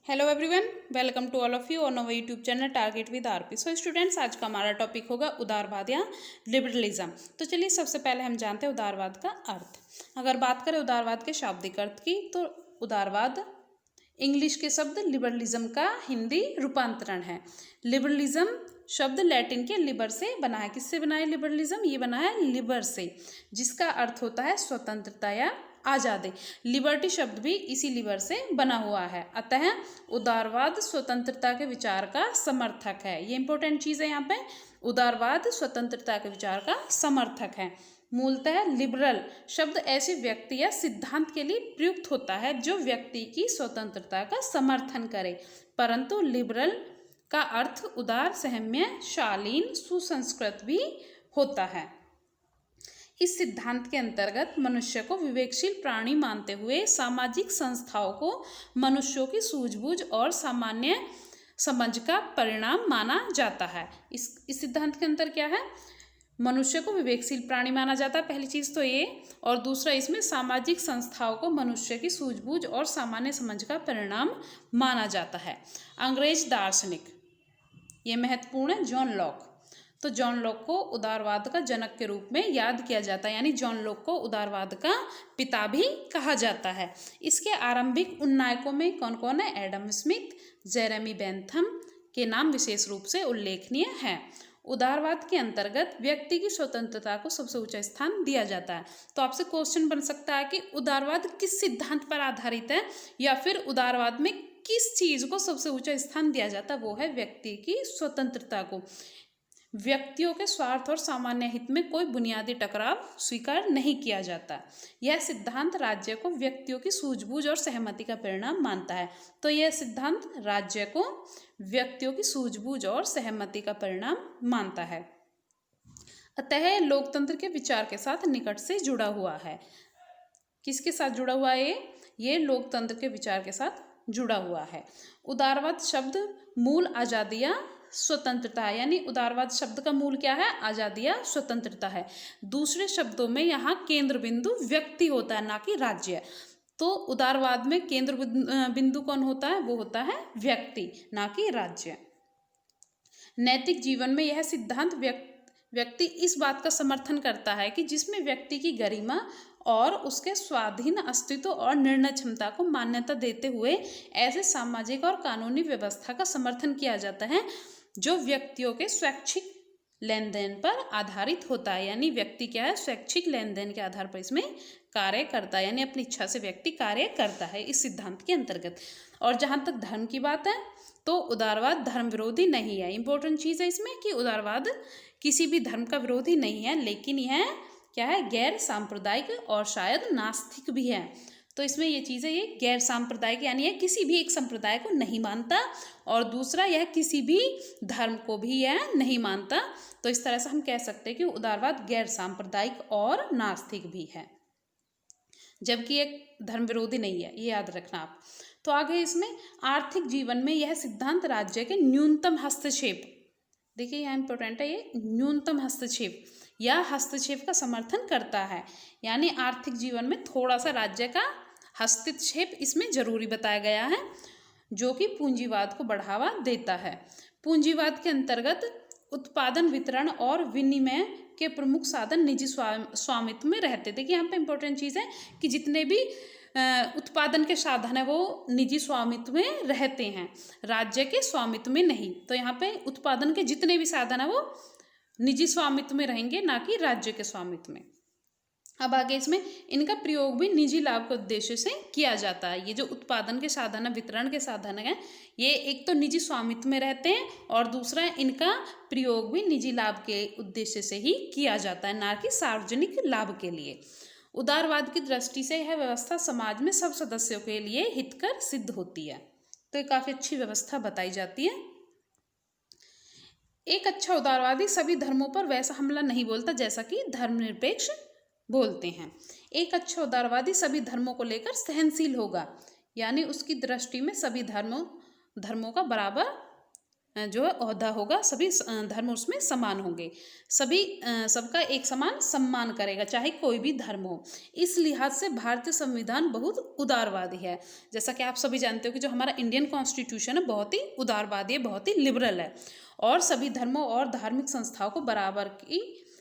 Hello everyone, welcome to all of you on our YouTube channel target with RP. So students, आज का हमारा topic होगा उदारवाद या liberalism. तो चलिए सबसे पहले हम जानते हैं उदारवाद का अर्थ। अगर बात करें उदारवाद के शाब्दिक अर्थ की, तो उदारवाद इंग्लिश के शब्द लिबरलिज्म का हिंदी रूपांतरण है। लिबरलिज्म शब्द लैटिन के लिबर से बना है। किससे बना है लिबरलिज्म? ये बना है लिबर से, जिसका अर्थ होता है स्वतंत्रता या आज़ादी। लिबर्टी शब्द भी इसी लिबर से बना हुआ है। अतः उदारवाद स्वतंत्रता के विचार का समर्थक है। ये इंपॉर्टेंट चीज़ है यहाँ पे। उदारवाद स्वतंत्रता के विचार का समर्थक है। मूलतः लिबरल शब्द ऐसे व्यक्ति या सिद्धांत के लिए प्रयुक्त होता है जो व्यक्ति की स्वतंत्रता का समर्थन करे, परंतु लिबरल का अर्थ उदार, सहम्य, शालीन, सुसंस्कृत भी होता है। इस सिद्धांत के अंतर्गत मनुष्य को विवेकशील प्राणी मानते हुए सामाजिक संस्थाओं को मनुष्यों की सूझबूझ और सामान्य समझ का परिणाम माना जाता है। इस सिद्धांत के अंतर क्या है? मनुष्य को विवेकशील प्राणी माना जाता है, पहली चीज़ तो ये, और दूसरा इसमें सामाजिक संस्थाओं को मनुष्य की सूझबूझ और सामान्य समझ का परिणाम माना जाता है। अंग्रेज दार्शनिक, ये महत्वपूर्ण है, जॉन लॉक। तो जॉन लॉक को उदारवाद का जनक के रूप में याद किया जाता है, यानी जॉन लॉक को उदारवाद का पिता भी कहा जाता है। इसके आरंभिक उन्नायकों में कौन कौन है? एडम स्मिथ, जेरेमी बेंथम के नाम विशेष रूप से उल्लेखनीय है। उदारवाद के अंतर्गत व्यक्ति की स्वतंत्रता को सबसे ऊंचा स्थान दिया जाता है। तो आपसे क्वेश्चन बन सकता है कि उदारवाद किस सिद्धांत पर आधारित है, या फिर उदारवाद में किस चीज को सबसे ऊंचा स्थान दिया जाता है? वो है व्यक्ति की स्वतंत्रता को। व्यक्तियों के स्वार्थ और सामान्य हित में कोई बुनियादी टकराव स्वीकार नहीं किया जाता। यह सिद्धांत राज्य को व्यक्तियों की सूझबूझ और सहमति का परिणाम मानता है। तो यह सिद्धांत राज्य को व्यक्तियों की सूझबूझ और सहमति का परिणाम मानता है। अतः लोकतंत्र के विचार के साथ निकट से जुड़ा हुआ है। किसके साथ जुड़ा हुआ है? ये लोकतंत्र के विचार के साथ जुड़ा हुआ है। उदारवाद शब्द मूल आजादी या स्वतंत्रता है, यानी उदारवाद शब्द का मूल क्या है? आजादी या स्वतंत्रता है। दूसरे शब्दों में यहाँ केंद्र बिंदु व्यक्ति होता है, ना कि राज्य। तो उदारवाद में केंद्र बिंदु कौन होता है? वो होता है व्यक्ति, ना कि राज्य। नैतिक जीवन में यह सिद्धांत व्यक्ति इस बात का समर्थन करता है कि जिसमें व्यक्ति की गरिमा और उसके स्वाधीन अस्तित्व और निर्णय क्षमता को मान्यता देते हुए ऐसे सामाजिक और कानूनी व्यवस्था का समर्थन किया जाता है जो व्यक्तियों के स्वैच्छिक लेन देन पर आधारित होता है। यानी व्यक्ति क्या है? स्वैच्छिक लेन देन के आधार पर इसमें कार्य करता है, यानी अपनी इच्छा से व्यक्ति कार्य करता है इस सिद्धांत के अंतर्गत। और जहाँ तक धर्म की बात है, तो उदारवाद धर्म विरोधी नहीं है। इंपॉर्टेंट चीज़ है इसमें कि उदारवाद किसी भी धर्म का विरोधी नहीं है, लेकिन यह क्या है? गैर सांप्रदायिक और शायद नास्तिक भी है। तो इसमें ये चीज़ है, ये गैर सांप्रदायिक, यानी यह किसी भी एक संप्रदाय को नहीं मानता, और दूसरा यह किसी भी धर्म को भी यह नहीं मानता। तो इस तरह से हम कह सकते हैं कि उदारवाद गैर सांप्रदायिक और नास्तिक भी है, जबकि एक धर्म विरोधी नहीं है, ये याद रखना आप। तो आगे इसमें आर्थिक जीवन में यह सिद्धांत राज्य के न्यूनतम हस्तक्षेप, देखिए यहाँ इंपॉर्टेंट है, ये न्यूनतम हस्तक्षेप या हस्तक्षेप का समर्थन करता है। यानी आर्थिक जीवन में थोड़ा सा राज्य का हस्तक्षेप इसमें जरूरी बताया गया है, जो कि पूंजीवाद को बढ़ावा देता है। पूंजीवाद के अंतर्गत उत्पादन, वितरण और विनिमय के प्रमुख साधन निजी स्वामित्व में रहते थे। कि यहाँ पे इंपॉर्टेंट चीज़ है कि जितने भी उत्पादन के साधन है वो निजी स्वामित्व में रहते हैं, राज्य के स्वामित्व में नहीं। तो यहाँ पे उत्पादन के जितने भी साधन है वो निजी स्वामित्व में रहेंगे, ना कि राज्य के स्वामित्व में। अब आगे इसमें इनका प्रयोग भी निजी लाभ के उद्देश्य से किया जाता है। ये जो उत्पादन के साधन है, वितरण के साधन है, ये एक तो निजी स्वामित्व में रहते हैं, और दूसरा इनका प्रयोग भी निजी लाभ के उद्देश्य से ही किया जाता है, ना कि सार्वजनिक लाभ के लिए। उदारवाद की दृष्टि से यह व्यवस्था समाज में सब सदस्यों के लिए हितकर सिद्ध होती है। तो ये काफ़ी अच्छी व्यवस्था बताई जाती है। एक अच्छा उदारवादी सभी धर्मों पर वैसा हमला नहीं बोलता जैसा कि धर्मनिरपेक्ष बोलते हैं। एक अच्छा उदारवादी सभी धर्मों को लेकर सहनशील होगा, यानी उसकी दृष्टि में सभी धर्मों का बराबर जो है ओहदा होगा, सभी धर्म उसमें समान होंगे, सभी सबका एक समान सम्मान करेगा चाहे कोई भी धर्म हो। इस लिहाज से भारतीय संविधान बहुत उदारवादी है। जैसा कि आप सभी जानते हो कि जो हमारा इंडियन कॉन्स्टिट्यूशन है बहुत ही उदारवादी है, बहुत ही लिबरल है और सभी धर्मों और धार्मिक संस्थाओं को बराबर की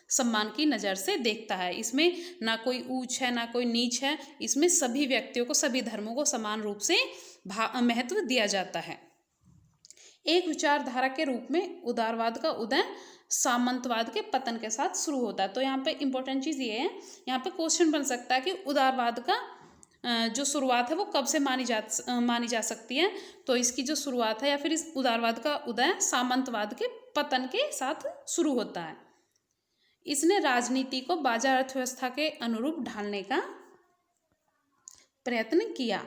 सम्मान की नज़र से देखता है। इसमें ना कोई ऊंच है ना कोई नीच है, इसमें सभी व्यक्तियों को, सभी धर्मों को समान रूप से महत्व दिया जाता है। एक विचारधारा के रूप में उदारवाद का उदय सामंतवाद के पतन के साथ शुरू होता है। तो यहाँ पे इम्पोर्टेंट चीज़ ये है, यहाँ पे क्वेश्चन बन सकता है कि उदारवाद का जो शुरुआत है वो कब से मानी जा सकती है। तो इसकी जो शुरुआत है या फिर इस उदारवाद का उदय सामंतवाद के पतन के साथ शुरू होता है। इसने राजनीति को बाजार अर्थव्यवस्था के अनुरूप ढालने का प्रयत्न किया।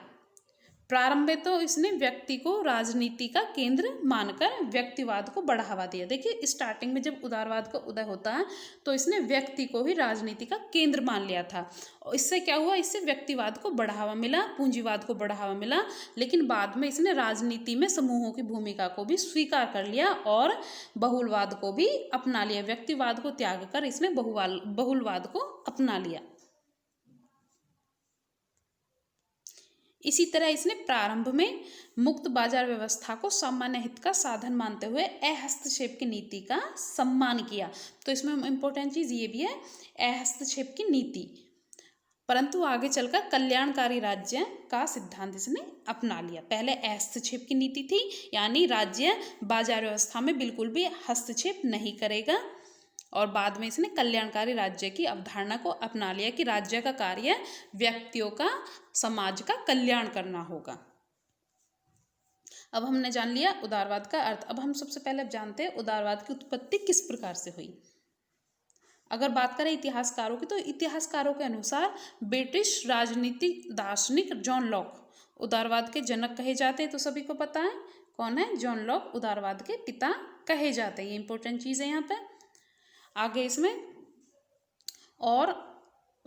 प्रारंभ में तो इसने व्यक्ति को राजनीति का केंद्र मानकर व्यक्तिवाद को बढ़ावा दिया। देखिए स्टार्टिंग में जब उदारवाद का उदय होता है तो इसने व्यक्ति को ही राजनीति का केंद्र मान लिया था। और इससे क्या हुआ, इससे व्यक्तिवाद को बढ़ावा मिला, पूंजीवाद को बढ़ावा मिला। लेकिन बाद में इसने राजनीति में समूहों की भूमिका को भी स्वीकार कर लिया और बहुलवाद को भी अपना लिया। व्यक्तिवाद को त्याग कर इसने बहुलवाद को अपना लिया। इसी तरह इसने प्रारंभ में मुक्त बाजार व्यवस्था को सामान्य हित का साधन मानते हुए अहस्तक्षेप की नीति का सम्मान किया। तो इसमें इम्पोर्टेंट चीज़ ये भी है, अहस्तक्षेप की नीति। परंतु आगे चलकर कल्याणकारी राज्य का सिद्धांत इसने अपना लिया। पहले हस्तक्षेप की नीति थी, यानी राज्य बाजार व्यवस्था में बिल्कुल भी हस्तक्षेप नहीं करेगा, और बाद में इसने कल्याणकारी राज्य की अवधारणा को अपना लिया कि राज्य का कार्य व्यक्तियों का, समाज का कल्याण करना होगा। अब हमने जान लिया उदारवाद का अर्थ। अब हम सबसे पहले जानते हैं उदारवाद की उत्पत्ति किस प्रकार से हुई। अगर बात करें इतिहासकारों की, तो इतिहासकारों के अनुसार ब्रिटिश राजनीतिक दार्शनिक जॉन लॉक उदारवाद के जनक कहे जाते हैं। तो सभी को पता है कौन है, जॉन लॉक उदारवाद के पिता कहे जाते हैं। ये इंपॉर्टेंट चीज़ है यहाँ पे। आगे इसमें और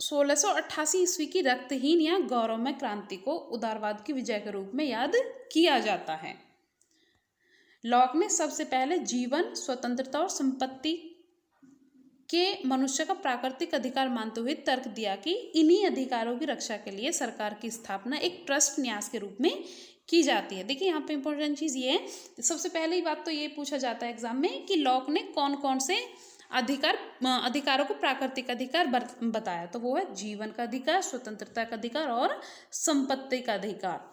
1688 ईस्वी की रक्तहीन या गौरवमय क्रांति को उदारवाद की विजय के रूप में याद किया जाता है। लॉक ने सबसे पहले जीवन, स्वतंत्रता और संपत्ति के मनुष्य का प्राकृतिक अधिकार मानते हुए तर्क दिया कि इन्हीं अधिकारों की रक्षा के लिए सरकार की स्थापना एक ट्रस्ट न्यास के रूप में की जाती है। देखिए यहाँ पे इंपॉर्टेंट चीज़ ये है, सबसे पहले ही बात तो ये पूछा जाता है एग्जाम में कि लॉक ने कौन कौन से अधिकारों को प्राकृतिक अधिकार बताया। तो वो है जीवन का अधिकार, स्वतंत्रता का अधिकार और संपत्ति का अधिकार।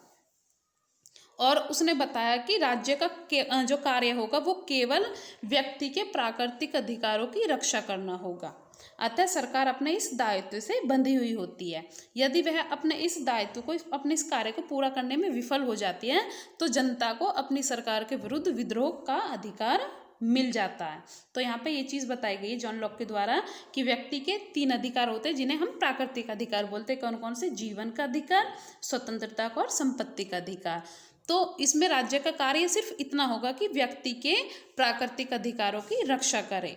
और उसने बताया कि राज्य का जो कार्य होगा वो केवल व्यक्ति के प्राकृतिक अधिकारों की रक्षा करना होगा। अतः सरकार अपने इस दायित्व से बंधी हुई होती है। यदि वह अपने इस दायित्व को, अपने इस कार्य को पूरा करने में विफल हो जाती है तो जनता को अपनी सरकार के विरुद्ध विद्रोह का अधिकार मिल जाता है। तो यहाँ पे ये चीज़ बताई गई है जॉन लॉक के द्वारा कि व्यक्ति के 3 अधिकार होते हैं जिन्हें हम प्राकृतिक अधिकार बोलते हैं। कौन कौन से? जीवन का अधिकार, स्वतंत्रता का और संपत्ति का अधिकार। तो इसमें राज्य का कार्य सिर्फ इतना होगा कि व्यक्ति के प्राकृतिक अधिकारों की रक्षा करे।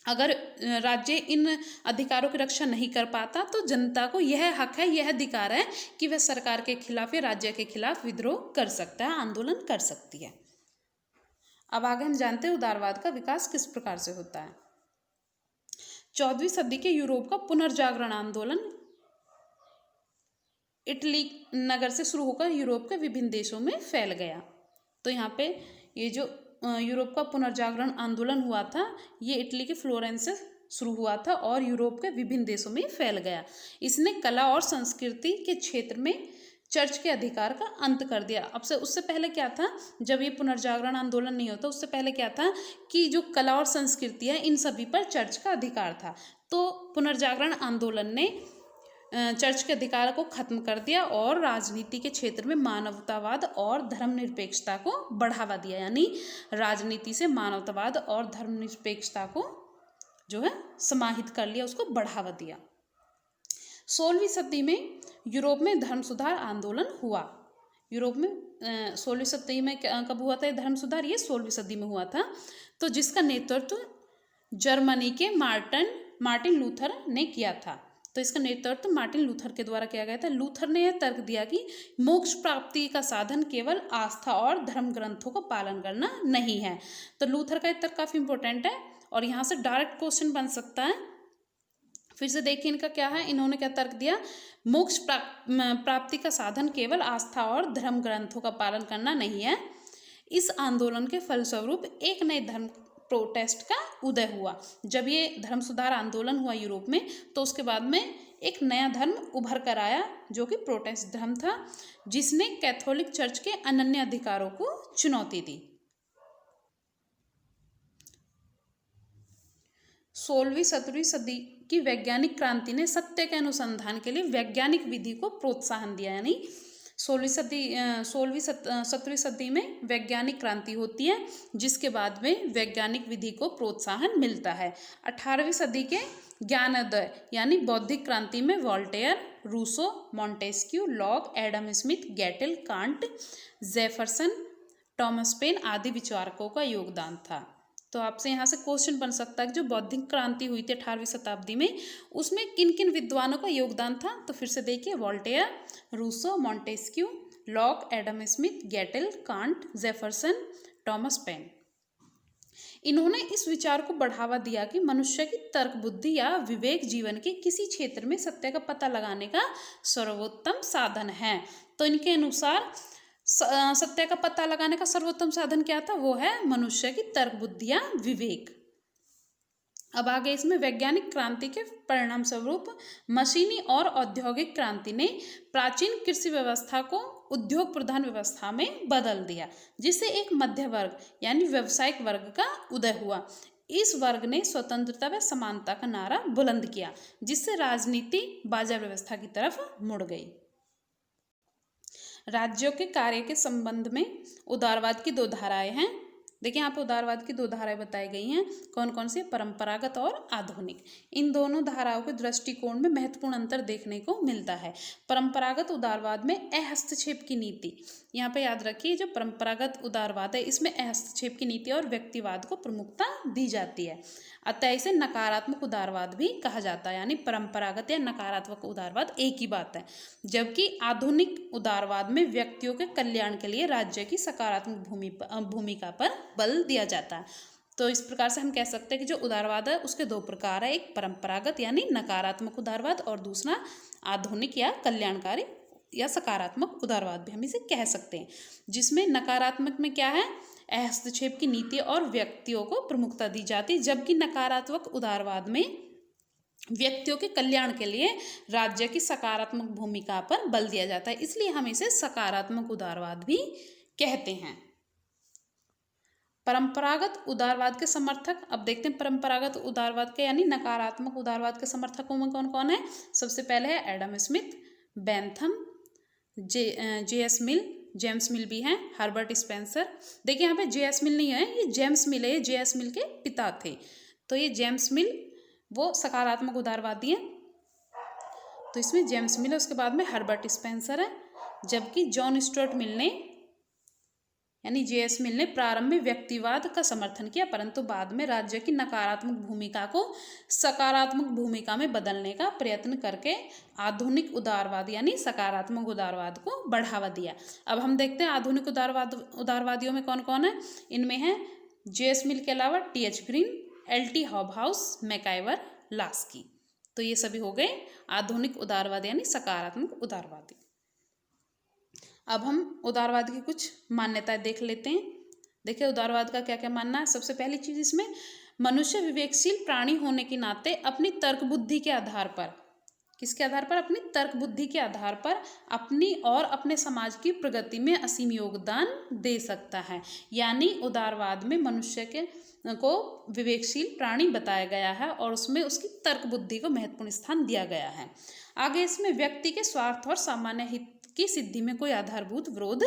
अगर राज्य इन अधिकारों की रक्षा नहीं कर पाता तो जनता को यह हक है, यह अधिकार है कि वह सरकार के खिलाफ या राज्य के खिलाफ विद्रोह कर सकता है, आंदोलन कर सकती है। अब आगे हम जानते हैं उदारवाद का विकास किस प्रकार से होता है। 14वीं सदी के यूरोप का पुनर्जागरण आंदोलन इटली नगर से शुरू होकर यूरोप के विभिन्न देशों में फैल गया। तो यहाँ पे ये जो यूरोप का पुनर्जागरण आंदोलन हुआ था ये इटली के फ्लोरेंस से शुरू हुआ था और यूरोप के विभिन्न देशों में फैल गया। इसने कला और संस्कृति के क्षेत्र में चर्च के अधिकार का अंत कर दिया। अब से उससे पहले क्या था, जब ये पुनर्जागरण आंदोलन नहीं होता उससे पहले क्या था कि जो कला और संस्कृति है इन सभी पर चर्च का अधिकार था। तो पुनर्जागरण आंदोलन ने चर्च के अधिकार को खत्म कर दिया और राजनीति के क्षेत्र में मानवतावाद और धर्मनिरपेक्षता को बढ़ावा दिया। यानी राजनीति से मानवतावाद और धर्मनिरपेक्षता को जो है समाहित कर लिया, उसको बढ़ावा दिया। 16वीं सदी में यूरोप में धर्म सुधार आंदोलन हुआ। यूरोप में 16वीं सदी में कब हुआ था ये धर्म सुधार? ये 16वीं सदी में हुआ था। तो जिसका नेतृत्व जर्मनी के मार्टिन लूथर ने किया था। तो इसका नेतृत्व मार्टिन लूथर के द्वारा किया गया था। लूथर ने यह तर्क दिया कि मोक्ष प्राप्ति का साधन केवल आस्था और धर्म ग्रंथों का पालन करना नहीं है। तो लूथर का तर्क काफी इंपॉर्टेंट है और यहाँ से डायरेक्ट क्वेश्चन बन सकता है। फिर से देखिए इनका क्या है, इन्होंने क्या तर्क दिया, मोक्ष प्राप्ति का साधन केवल आस्था और धर्म ग्रंथों का पालन करना नहीं है। इस आंदोलन के फलस्वरूप एक नए धर्म प्रोटेस्ट का उदय हुआ। जब ये धर्म सुधार आंदोलन हुआ यूरोप में, तो उसके बाद में एक नया धर्म उभर कर आया जो कि प्रोटेस्ट धर्म था, जिसने कैथोलिक चर्च के अनन्य अधिकारों को चुनौती दी। 16वीं-17वीं सदी की वैज्ञानिक क्रांति ने सत्य के अनुसंधान के लिए वैज्ञानिक विधि को प्रोत्साहन दिया। यानी 16वीं-17वीं सदी में वैज्ञानिक क्रांति होती है, जिसके बाद में वैज्ञानिक विधि को प्रोत्साहन मिलता है। 18वीं सदी के ज्ञानोदय यानी बौद्धिक क्रांति में Voltaire, Rousseau, Montesquieu, Locke, Adam Smith, गैटेल, कांट, जेफरसन, टॉमस पेन आदि विचारकों का योगदान था। तो आपसे यहाँ से क्वेश्चन बन सकता है कि जो बौद्धिक क्रांति हुई थी 18वीं शताब्दी में, उसमें किन किन विद्वानों का योगदान था। तो फिर से देखिए, Voltaire, Rousseau, Montesquieu, Locke, Adam Smith, गैटेल, कांट, जेफरसन, टॉमस पेन। इन्होंने इस विचार को बढ़ावा दिया कि मनुष्य की तर्क बुद्धि या विवेक जीवन के किसी क्षेत्र में सत्य का पता लगाने का सर्वोत्तम साधन है। तो इनके अनुसार सत्य का पता लगाने का सर्वोत्तम साधन क्या था, वो है मनुष्य की तर्क बुद्धि या विवेक। अब आगे इसमें वैज्ञानिक क्रांति के परिणाम स्वरूप मशीनी और औद्योगिक क्रांति ने प्राचीन कृषि व्यवस्था को उद्योग प्रधान व्यवस्था में बदल दिया, जिससे एक मध्य वर्ग यानी व्यावसायिक वर्ग का उदय हुआ। इस वर्ग ने स्वतंत्रता व समानता का नारा बुलंद किया, जिससे राजनीति बाजार व्यवस्था की तरफ मुड़ गई। राज्यों के कार्य के संबंध में उदारवाद की दो धाराएं हैं। देखिए यहाँ पर उदारवाद की दो धाराएं बताई गई हैं, कौन कौन सी, परंपरागत और आधुनिक। इन दोनों धाराओं के दृष्टिकोण में महत्वपूर्ण अंतर देखने को मिलता है। परंपरागत उदारवाद में अहस्तक्षेप की नीति, यहाँ पे याद रखिए जो परंपरागत उदारवाद है इसमें अहस्तक्षेप की नीति और व्यक्तिवाद को प्रमुखता दी जाती है, अतः इसे नकारात्मक उदारवाद भी कहा जाता है। यानी परंपरागत या नकारात्मक उदारवाद एक ही बात है। जबकि आधुनिक उदारवाद में व्यक्तियों के कल्याण के लिए राज्य की सकारात्मक भूमिका पर बल दिया जाता है। तो इस प्रकार से हम कह सकते हैं कि जो उदारवाद है उसके दो प्रकार है, एक परंपरागत यानी नकारात्मक उदारवाद और दूसरा आधुनिक या कल्याणकारी या सकारात्मक उदारवाद भी हम इसे कह सकते हैं। जिसमें नकारात्मक में क्या है, हस्तक्षेप की नीति और व्यक्तियों को प्रमुखता दी जाती है, जबकि नकारात्मक उदारवाद में व्यक्तियों के कल्याण के लिए राज्य की सकारात्मक भूमिका पर बल दिया जाता है, इसलिए हम इसे सकारात्मक उदारवाद भी कहते हैं। परंपरागत उदारवाद के समर्थक, अब देखते हैं परंपरागत उदारवाद के यानी नकारात्मक उदारवाद के समर्थकों में कौन कौन है। सबसे पहले है एडम स्मिथ, बेंथम, जेएस मिल, जेम्स मिल भी हैं, हर्बर्ट स्पेंसर। देखिए यहाँ पे जेएस मिल नहीं है, ये जेम्स मिल है, ये जेएस मिल के पिता थे। तो ये जेम्स मिल वो सकारात्मक उदारवादी हैं, तो इसमें जेम्स मिल है, उसके बाद में हर्बर्ट स्पेंसर है। जबकि जॉन स्टुअर्ट मिल ने यानी जेएस मिल ने प्रारंभ में व्यक्तिवाद का समर्थन किया, परंतु बाद में राज्य की नकारात्मक भूमिका को सकारात्मक भूमिका में बदलने का प्रयत्न करके आधुनिक उदारवाद यानी सकारात्मक उदारवाद को बढ़ावा दिया। अब हम देखते हैं आधुनिक उदारवादियों में कौन कौन है। इनमें है जेएस मिल के अलावा TH Green, LT Hobhouse, MacIver, Laski. तो ये सभी हो गए आधुनिक उदारवाद यानी सकारात्मक उदारवादी। अब हम उदारवाद की कुछ मान्यताएं देख लेते हैं। देखिए उदारवाद का क्या क्या मानना है। सबसे पहली चीज इसमें मनुष्य विवेकशील प्राणी होने के नाते अपनी तर्क बुद्धि के आधार पर, किसके आधार पर, अपनी तर्क बुद्धि के आधार पर अपनी और अपने समाज की प्रगति में असीम योगदान दे सकता है। यानी उदारवाद में मनुष्य को विवेकशील प्राणी बताया गया है और उसमें उसकी तर्क बुद्धि को महत्वपूर्ण स्थान दिया गया है। आगे इसमें व्यक्ति के स्वार्थ और सामान्य हित की सिद्धि में कोई आधारभूत विरोध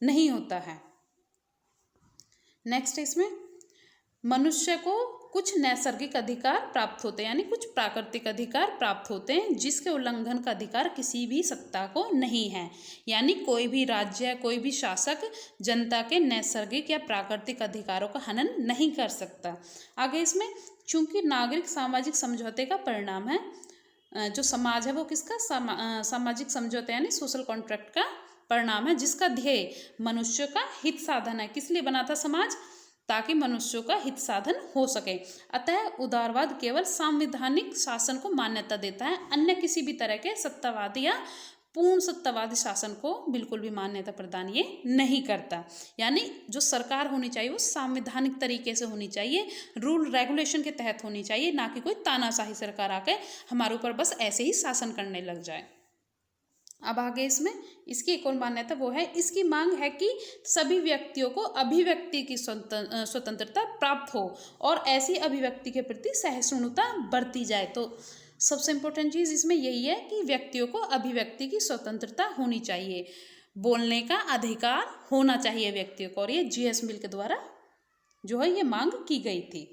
नहीं होता है। नेक्स्ट इसमें मनुष्य को कुछ नैसर्गिक अधिकार प्राप्त होते हैं, यानी कुछ प्राकृतिक अधिकार प्राप्त होते हैं जिसके उल्लंघन का अधिकार किसी भी सत्ता को नहीं है। यानी कोई भी राज्य, कोई भी शासक जनता के नैसर्गिक या प्राकृतिक अधिकारों का हनन नहीं कर सकता। आगे इसमें चूंकि नागरिक सामाजिक समझौते का परिणाम है, जो समाज है वो किसका सामाजिक समझौता यानी सोशल कॉन्ट्रैक्ट का परिणाम है, जिसका ध्येय मनुष्य का हित साधन है। किस लिए बना था समाज? ताकि मनुष्यों का हित साधन हो सके। अतः उदारवाद केवल संवैधानिक शासन को मान्यता देता है, अन्य किसी भी तरह के सत्तावादी या पूर्ण सत्तावादी शासन को बिल्कुल भी मान्यता प्रदान ये नहीं करता। यानी जो सरकार होनी चाहिए वो संवैधानिक तरीके से होनी चाहिए, रूल रेगुलेशन के तहत होनी चाहिए, ना कि कोई तानाशाही सरकार आके हमारे ऊपर बस ऐसे ही शासन करने लग जाए। अब आगे इसमें इसकी एक और मान्यता वो है, इसकी मांग है कि सभी व्यक्तियों को अभिव्यक्ति की स्वतंत्रता प्राप्त हो और ऐसी अभिव्यक्ति के प्रति सहिष्णुता बरती जाए। तो सबसे इम्पोर्टेंट चीज़ इसमें यही है कि व्यक्तियों को अभिव्यक्ति की स्वतंत्रता होनी चाहिए, बोलने का अधिकार होना चाहिए व्यक्तियों को, और ये जीएस मिल के द्वारा जो है ये मांग की गई थी।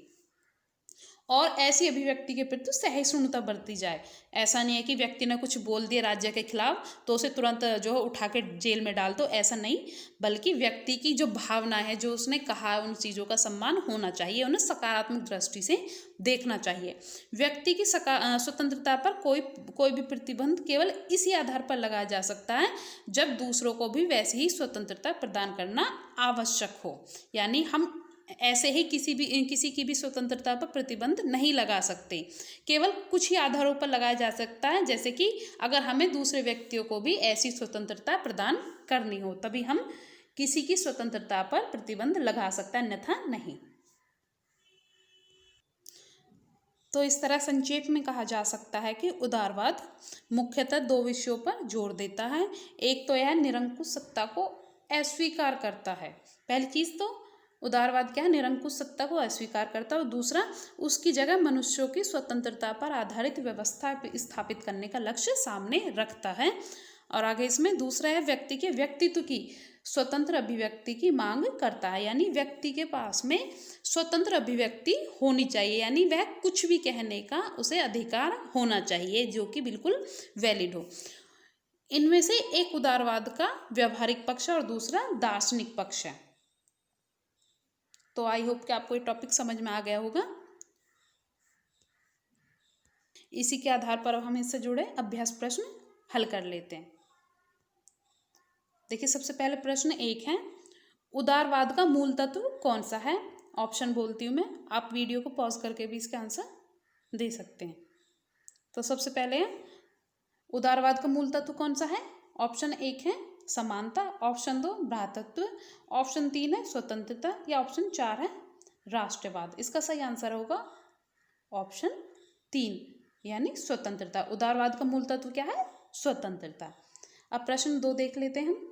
और ऐसी अभिव्यक्ति के प्रति सहिष्णुता बरती जाए। ऐसा नहीं है कि व्यक्ति ने कुछ बोल दिया राज्य के खिलाफ तो उसे तुरंत जो है उठा के जेल में डाल दो, ऐसा नहीं, बल्कि व्यक्ति की जो भावना है, जो उसने कहा, उन चीज़ों का सम्मान होना चाहिए, उन्हें सकारात्मक दृष्टि से देखना चाहिए। व्यक्ति की स्वतंत्रता पर कोई भी प्रतिबंध केवल इसी आधार पर लगाया जा सकता है जब दूसरों को भी वैसी ही स्वतंत्रता प्रदान करना आवश्यक हो। यानी हम ऐसे ही किसी की भी स्वतंत्रता पर प्रतिबंध नहीं लगा सकते, केवल कुछ ही आधारों पर लगाया जा सकता है, जैसे कि अगर हमें दूसरे व्यक्तियों को भी ऐसी स्वतंत्रता प्रदान करनी हो तभी हम किसी की स्वतंत्रता पर प्रतिबंध लगा सकते हैं, अन्यथा नहीं। तो इस तरह संक्षेप में कहा जा सकता है कि उदारवाद मुख्यतः दो विषयों पर जोर देता है। एक तो यह निरंकुश सत्ता को अस्वीकार करता है। पहली चीज़ तो उदारवाद क्या है? निरंकुश सत्ता को अस्वीकार करता है, और दूसरा उसकी जगह मनुष्यों की स्वतंत्रता पर आधारित व्यवस्था स्थापित करने का लक्ष्य सामने रखता है। और आगे इसमें दूसरा है व्यक्ति के व्यक्तित्व की स्वतंत्र अभिव्यक्ति की मांग करता है। यानी व्यक्ति के पास में स्वतंत्र अभिव्यक्ति होनी चाहिए, यानी वह कुछ भी कहने का उसे अधिकार होना चाहिए जो कि बिल्कुल वैलिड हो। इनमें से एक उदारवाद का व्यवहारिक पक्ष है और दूसरा दार्शनिक पक्ष है। तो आई होप कि आपको ये टॉपिक समझ में आ गया होगा। इसी के आधार पर अब हम इससे जुड़े अभ्यास प्रश्न हल कर लेते हैं। देखिए सबसे पहले प्रश्न 1 है, उदारवाद का मूल तत्व कौन सा है? ऑप्शन बोलती हूँ मैं, आप वीडियो को पॉज करके भी इसका आंसर दे सकते हैं। तो सबसे पहले उदारवाद का मूल तत्व कौन सा है? ऑप्शन 1 है समानता, ऑप्शन 2 भ्रातृत्व, ऑप्शन 3 है स्वतंत्रता, या ऑप्शन 4 है राष्ट्रवाद। इसका सही आंसर होगा ऑप्शन 3 यानी स्वतंत्रता। उदारवाद का मूल तत्व क्या है? स्वतंत्रता। अब प्रश्न 2 देख लेते हैं हम।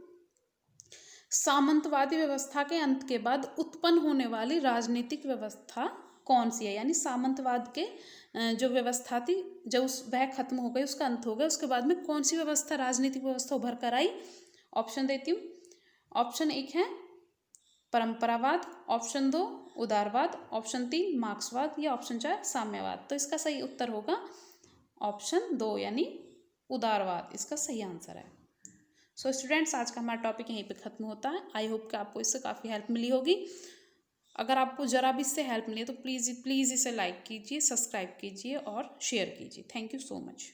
सामंतवादी व्यवस्था के अंत के बाद उत्पन्न होने वाली राजनीतिक व्यवस्था कौन सी है? यानी सामंतवाद के जो व्यवस्था थी जब वह खत्म हो गई, उसका अंत हो गया, उसके बाद में कौन सी व्यवस्था, राजनीतिक व्यवस्था उभर कर आई? ऑप्शन देती हूँ। ऑप्शन 1 है परंपरावाद, ऑप्शन 2 उदारवाद, ऑप्शन 3 मार्क्सवाद, या ऑप्शन 4 साम्यवाद। तो इसका सही उत्तर होगा ऑप्शन 2 यानी उदारवाद, इसका सही आंसर है। सो स्टूडेंट्स, आज का हमारा टॉपिक यहीं पे ख़त्म होता है। आई होप कि आपको इससे काफ़ी हेल्प मिली होगी। अगर आपको ज़रा भी इससे हेल्प मिली है तो प्लीज़ इसे लाइक कीजिए, सब्सक्राइब कीजिए और शेयर कीजिए। Thank you so much.